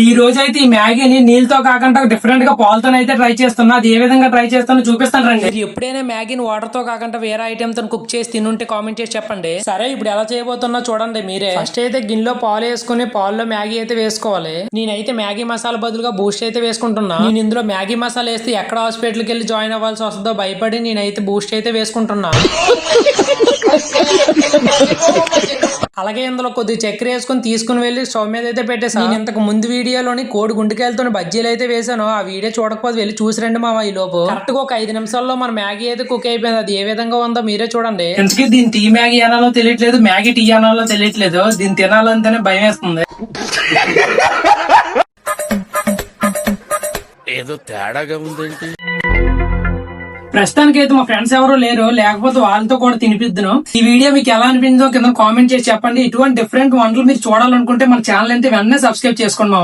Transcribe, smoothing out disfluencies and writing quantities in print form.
ఈ రోజు అయితే ఈ మ్యాగీని నీళ్ళతో కాకుండా డిఫరెంట్ గా పాలతో అయితే ట్రై చేస్తున్నా. అది ఏ విధంగా ట్రై చేస్తానో చూపిస్తాను రండి. మీరు ఎప్పుడైనా మ్యాగీని వాటర్ తో కాకుండా వేరే ఐటమ్ తో కుక్ చేసి తినుంటే కామెంట్ చేసి చెప్పండి. సరే ఇప్పుడు ఎలా చేయబోతున్నా చూడండి మీరే. ఫస్ట్ అయితే గిన్నెలో పాలు వేసుకుని పాల్లో మ్యాగీ అయితే వేసుకోవాలి. నేనైతే మ్యాగీ మసాలా బదులుగా బూస్ట్ అయితే వేసుకుంటున్నా. నేను ఇందులో మ్యాగీ మసాలా వేస్తే ఎక్కడ హాస్పిటల్కి వెళ్ళి జాయిన్ అవ్వాల్సి వస్తుందో భయపడి నేనైతే బూస్ట్ అయితే వేసుకుంటున్నా. అలాగే ఇందులో కొద్దిగా చక్కెర వేసుకుని తీసుకుని వెళ్ళి స్టవ్ మీద అయితే పెట్టేసాను. నేను ఇంతకు ముందు వీడియోలోని కోడి గుండెకాయలతో బజ్జీలు అయితే వేసాను. ఆ వీడియో చూడకపోతే వెళ్ళి చూసి రండి మామ. ఈ లోపు కరెక్ట్ గా ఒక 5 నిమిషాల్లో మన మ్యాగీ అయితే కుక్ అయిపోయింది. అది ఏ విధంగా ఉందో మీరే చూడండి. ఎందుకంటే దీని టీ మ్యాగీ అనాలో తెలియట్లేదు, మ్యాగీ టీ అనాలో తెలియట్లేదు. దీన్ని తినాలంటేనే భయం వేస్తుంది. ఏదో తేడాగా ఉందేంటి? ప్రస్తుతానికి అయితే మా ఫ్రెండ్స్ ఎవరు లేరు, లేకపోతే వాళ్ళతో కూడా తినిపిద్దును. ఈ వీడియో మీకు ఎలా అనిపించిందో కింద కామెంట్ చేసి చెప్పండి. ఇటువంటి డిఫరెంట్ వంటలు మీరు చూడాలనుకుంటే మన ఛానల్ అయితే వెంటనే సబ్స్క్రైబ్ చేసుకోండి మామ.